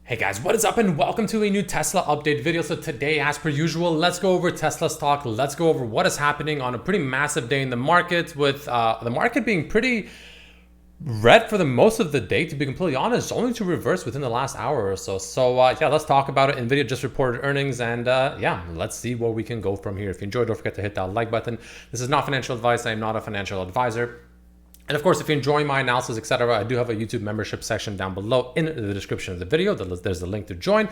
Hey guys, what is up and welcome to a new Tesla update video. So today, as per usual, let's go over Tesla stock. Let's go over what is happening on a pretty massive day in the market with the market being pretty red for the most of the day, to be completely honest, only to reverse within the last hour or so. So yeah, let's talk about it. NVIDIA just reported earnings and yeah, let's see where we can go from here. If you enjoyed, don't forget to hit that like button. This is not financial advice. I am not a financial advisor. And of course, if you enjoy my analysis, etc., I do have a YouTube membership section down below in the description of the video. There's a link to join.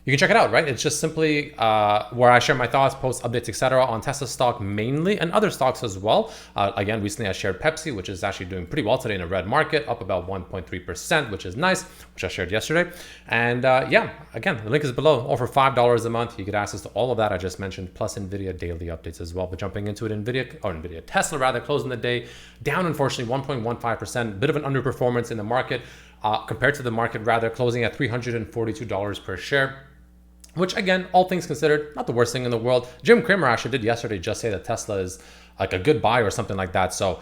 You can check it out, right? It's just simply where I share my thoughts, post updates, etc. on Tesla stock mainly and other stocks as well. Again, recently I shared Pepsi, which is actually doing pretty well today in a red market, up about 1.3%, which is nice, which I shared yesterday. And yeah, again, the link is below. Over $5 a month, you get access to all of that I just mentioned, plus NVIDIA daily updates as well. But jumping into it, Tesla rather, closing the day down, unfortunately, 1.15%, bit of an underperformance in the market compared to the market, rather, closing at $342 per share. Which again, all things considered, not the worst thing in the world. Jim Cramer actually did yesterday just say that Tesla is like a good buy or something like that. So,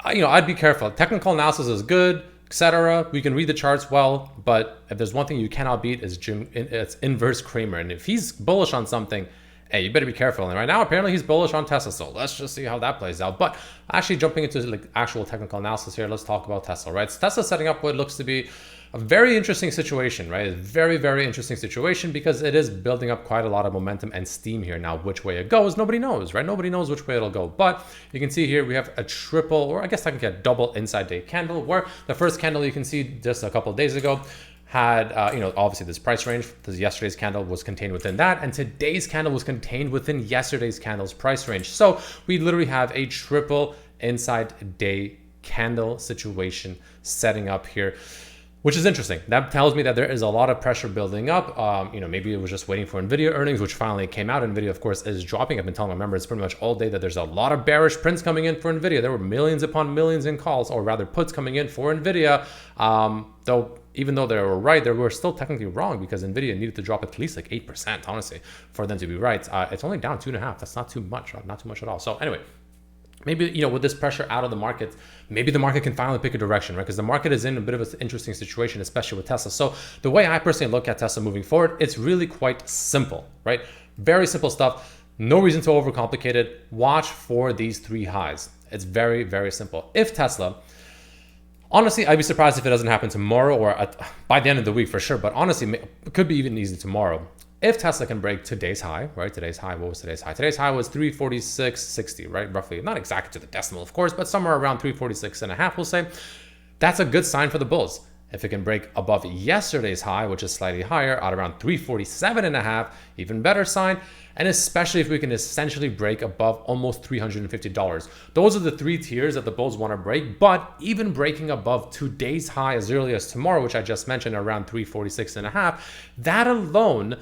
I'd be careful. Technical analysis is good, etc. We can read the charts well, but if there's one thing you cannot beat is it's inverse Cramer. And if he's bullish on something, hey, you better be careful. And right now, apparently he's bullish on Tesla. So let's just see how that plays out. But actually jumping into like actual technical analysis here, let's talk about Tesla, right? So Tesla setting up what looks to be a very interesting situation, right? A very, very interesting situation because it is building up quite a lot of momentum and steam here. Now, which way it goes, nobody knows, right? Nobody knows which way it'll go. But you can see here we have a triple, or I guess I can get double inside day candle, where the first candle you can see just a couple of days ago had, obviously this price range. Yesterday's candle was contained within that, and today's candle was contained within yesterday's candle's price range. So we literally have a triple inside day candle situation setting up here, which is interesting. That tells me that there is a lot of pressure building up. Maybe it was just waiting for NVIDIA earnings, which finally came out. NVIDIA, of course, is dropping. I've been telling my members pretty much all day that there's a lot of bearish prints coming in for NVIDIA. There were millions upon millions in calls, or rather puts coming in for NVIDIA. Even though they were right, they were still technically wrong because NVIDIA needed to drop at least like 8%, honestly, for them to be right. It's only down 2.5%. That's not too much, not too much at all. So anyway, maybe, with this pressure out of the market, maybe the market can finally pick a direction, right? Because the market is in a bit of an interesting situation, especially with Tesla. So the way I personally look at Tesla moving forward, it's really quite simple, right? Very simple stuff. No reason to overcomplicate it. Watch for these three highs. It's very, very simple. If Tesla, honestly, I'd be surprised if it doesn't happen tomorrow or by the end of the week for sure. But honestly, it could be even easy tomorrow. If Tesla can break today's high, right? Today's high, what was today's high? Today's high was 346.60, right? Roughly, not exactly to the decimal, of course, but somewhere around 346.5, we'll say. That's a good sign for the bulls. If it can break above yesterday's high, which is slightly higher, at around 347.5, even better sign. And especially if we can essentially break above almost $350. Those are the three tiers that the bulls want to break. But even breaking above today's high as early as tomorrow, which I just mentioned, around 346.5, that alone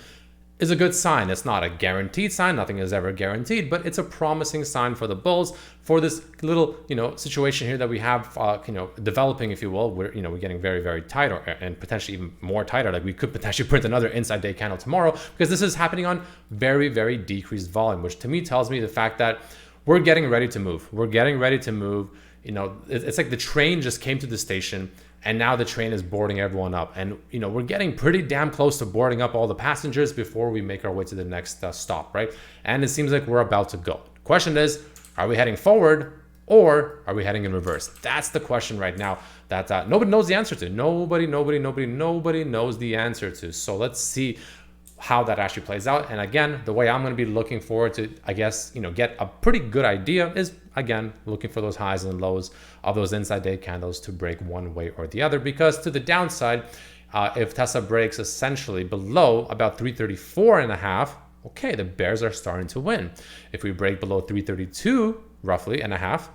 is a good sign. It's not a guaranteed sign. Nothing is ever guaranteed, but it's a promising sign for the bulls for this little, situation here that we have, developing, if you will. We're getting very, very tight, and potentially even more tighter. Like we could potentially print another inside day candle tomorrow because this is happening on very, very decreased volume, which to me tells me the fact that we're getting ready to move. We're getting ready to move. It's like the train just came to the station and now the train is boarding everyone up. And, we're getting pretty damn close to boarding up all the passengers before we make our way to the next stop, right? And it seems like we're about to go. The question is, are we heading forward or are we heading in reverse? That's the question right now that nobody knows the answer to. Nobody knows the answer to. So let's see how that actually plays out. And again, the way I'm going to be looking forward to, I guess, get a pretty good idea is, again, looking for those highs and lows of those inside day candles to break one way or the other. Because to the downside, if Tesla breaks essentially below about 334.5, okay, the bears are starting to win. If we break below 332 roughly and a half,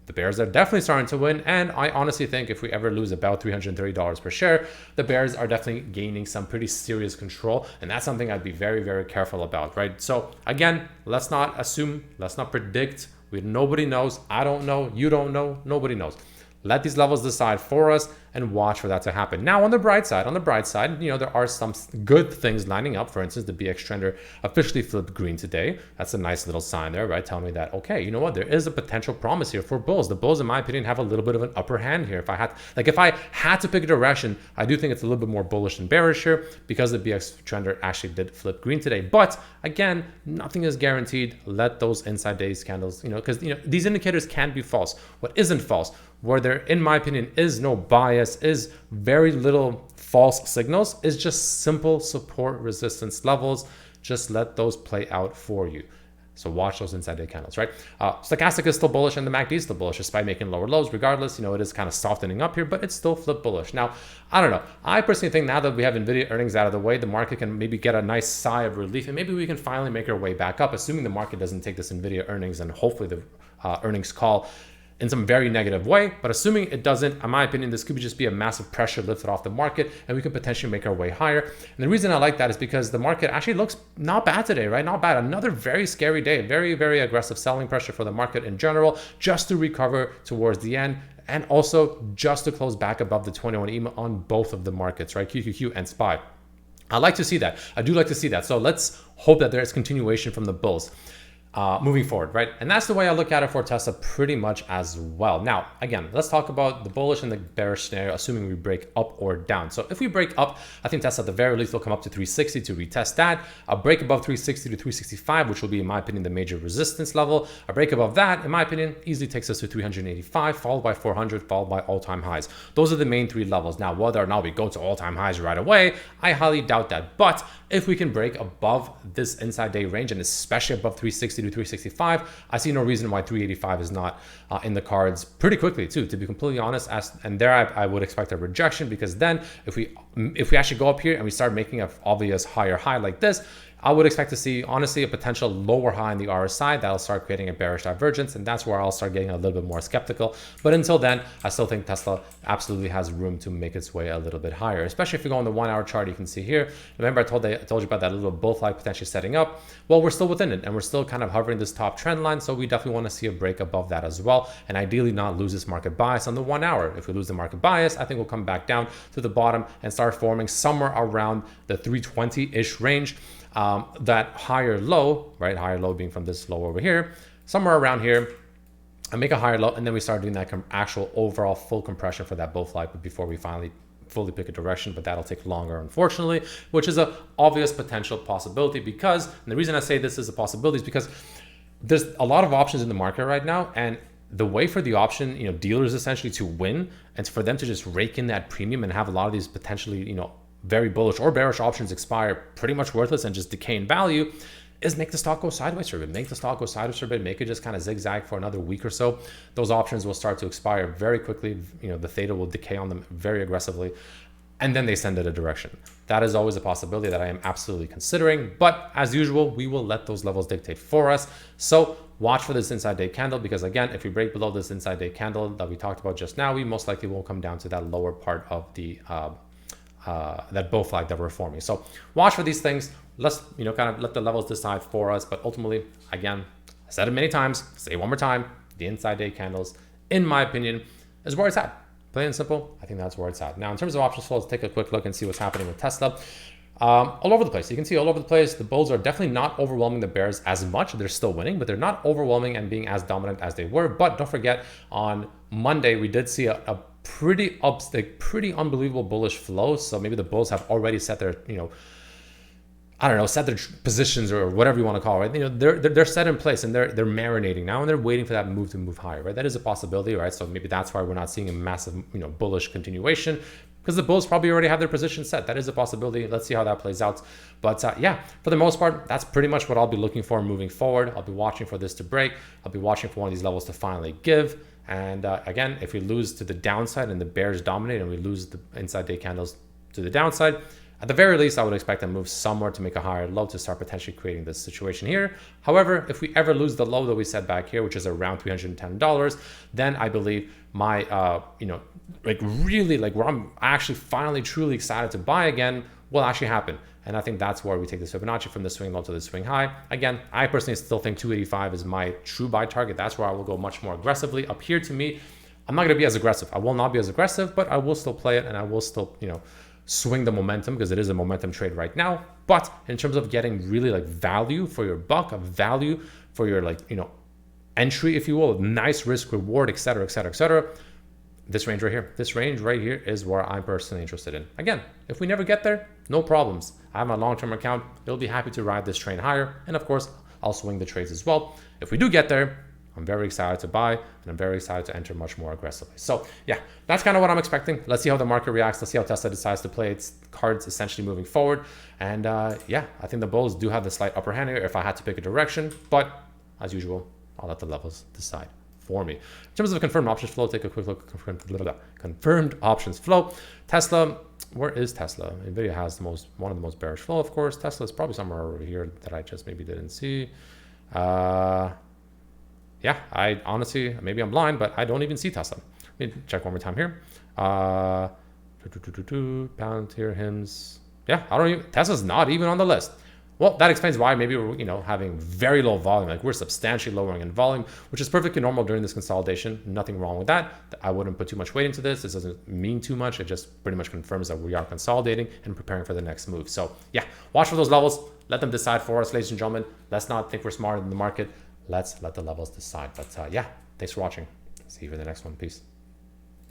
the bears are definitely starting to win. And I honestly think if we ever lose about $330 per share, the bears are definitely gaining some pretty serious control. And that's something I'd be very, very careful about, right? So again, let's not assume, let's not predict. Nobody knows. I don't know. You don't know. Nobody knows. let these levels decide for us and watch for that to happen. Now, on the bright side, there are some good things lining up. For instance, the BX trender officially flipped green today. That's a nice little sign there, right? Telling me that, okay, you know what? There is a potential promise here for bulls. The bulls, in my opinion, have a little bit of an upper hand here. If I had to pick a direction, I do think it's a little bit more bullish than bearish here because the BX trender actually did flip green today. But again, nothing is guaranteed. Let those inside days candles, because these indicators can be false. What isn't false, where there, in my opinion, is no bias, is very little false signals, is just simple support resistance levels. Just let those play out for you. So watch those inside day candles, right? Stochastic is still bullish and the MACD is still bullish despite making lower lows. Regardless, it is kind of softening up here, but it's still flip bullish. Now, I don't know. I personally think now that we have NVIDIA earnings out of the way, the market can maybe get a nice sigh of relief and maybe we can finally make our way back up, assuming the market doesn't take this NVIDIA earnings and hopefully the earnings call in some very negative way. But assuming it doesn't, in my opinion, this could just be a massive pressure lifted off the market and we could potentially make our way higher. And the reason I like that is because the market actually looks not bad today, right? Not bad. Another very scary day, very, very aggressive selling pressure for the market in general, just to recover towards the end. And also just to close back above the 21 EMA on both of the markets, right? QQQ and SPY. I like to see that. I do like to see that. So let's hope that there's continuation from the bulls moving forward, right? And that's the way I look at it for Tesla pretty much as well. Now, again, let's talk about the bullish and the bearish scenario, assuming we break up or down. So if we break up, I think Tesla at the very least will come up to 360 to retest that. A break above 360 to 365, which will be, in my opinion, the major resistance level. A break above that, in my opinion, easily takes us to 385, followed by 400, followed by all-time highs. Those are the main three levels. Now, whether or not we go to all-time highs right away, I highly doubt that. But if we can break above this inside day range, and especially above 360 to 365, I see no reason why 385 is not in the cards pretty quickly too, to be completely honest. And there I would expect a rejection, because then if we actually go up here and we start making an obvious higher high like this, I would expect to see, honestly, a potential lower high in the RSI that'll start creating a bearish divergence, and that's where I'll start getting a little bit more skeptical. But until then, I still think Tesla absolutely has room to make its way a little bit higher, especially if you go on the 1 hour chart. You can see here, remember I told you about that little bull flag potentially setting up. Well, we're still within it, and we're still kind of hovering this top trend line, so we definitely want to see a break above that as well, and ideally not lose this market bias on the 1 hour. If we lose the market bias, I think we'll come back down to the bottom and start forming somewhere around the 320-ish range. That higher low, right? Higher low being from this low over here, somewhere around here, and make a higher low, and then we start doing that actual overall full compression for that bull flag before we finally fully pick a direction. But that'll take longer, unfortunately, which is a obvious potential possibility, because, and the reason I say this is a possibility is because there's a lot of options in the market right now, and the way for the option, dealers essentially to win, and for them to just rake in that premium and have a lot of these potentially, very bullish or bearish options expire pretty much worthless and just decay in value, is make the stock go sideways for a bit. Make the stock go sideways for a bit. Make it just kind of zigzag for another week or so. Those options will start to expire very quickly. The theta will decay on them very aggressively, and then they send it a direction. That is always a possibility that I am absolutely considering. But as usual, we will let those levels dictate for us. So watch for this inside day candle, because again, if we break below this inside day candle that we talked about just now, we most likely will come down to that lower part of the that bull flag that we're forming. So watch for these things. Let's kind of let the levels decide for us. But ultimately, again, I said it many times, say it one more time, the inside day candles, in my opinion, is where it's at. Plain and simple, I think that's where it's at. Now, in terms of options flow, let's take a quick look and see what's happening with Tesla. All over the place. You can see all over the place. The bulls are definitely not overwhelming the bears as much. They're still winning, but they're not overwhelming and being as dominant as they were. But don't forget, on Monday, we did see a pretty unbelievable bullish flow. So maybe the bulls have already set their, set their positions or whatever you want to call it, right? They're set in place and they're marinating now, and they're waiting for that move to move higher, right? That is a possibility, right? So maybe that's why we're not seeing a massive, bullish continuation, because the bulls probably already have their position set. That is a possibility. Let's see how that plays out. But yeah, for the most part, that's pretty much what I'll be looking for moving forward. I'll be watching for this to break. I'll be watching for one of these levels to finally give. And again, if we lose to the downside and the bears dominate and we lose the inside day candles to the downside, at the very least, I would expect a move somewhere to make a higher low to start potentially creating this situation here. However, if we ever lose the low that we set back here, which is around $310, then I believe my, where I'm actually finally truly excited to buy again will actually happen. And I think that's where we take this Fibonacci from the swing low to the swing high. Again, I personally still think 285 is my true buy target. That's where I will go much more aggressively. Up here, to me, I'm not going to be as aggressive. I will not be as aggressive, but I will still play it, and I will still, swing the momentum, because it is a momentum trade right now. But in terms of getting really like value for your buck, a value for your entry, if you will, nice risk reward, etc., etc., etc., this range right here is where I'm personally interested in. Again, if we never get there, no problems. I have my long-term account. It'll be happy to ride this train higher. And of course, I'll swing the trades as well. If we do get there, I'm very excited to buy, and I'm very excited to enter much more aggressively. So yeah, that's kind of what I'm expecting. Let's see how the market reacts. Let's see how Tesla decides to play its cards essentially moving forward. And yeah, I think the bulls do have the slight upper hand here if I had to pick a direction. But as usual, I'll let the levels decide for me. In terms of confirmed options flow, take a quick look. Confirmed options flow. Tesla, where is Tesla? NVIDIA has one of the most bearish flow, of course. Tesla is probably somewhere over here that I just maybe didn't see. Yeah, I honestly, maybe I'm blind, but I don't even see Tesla. Let me check one more time here. Palantir, HIMS. Yeah, I don't even, Tesla's not even on the list. Well, that explains why maybe we're, having very low volume. Like we're substantially lowering in volume, which is perfectly normal during this consolidation. Nothing wrong with that. I wouldn't put too much weight into this. This doesn't mean too much. It just pretty much confirms that we are consolidating and preparing for the next move. So yeah, watch for those levels. Let them decide for us, ladies and gentlemen. Let's not think we're smarter than the market. Let's let the levels decide. But yeah, thanks for watching. See you in the next one. Peace.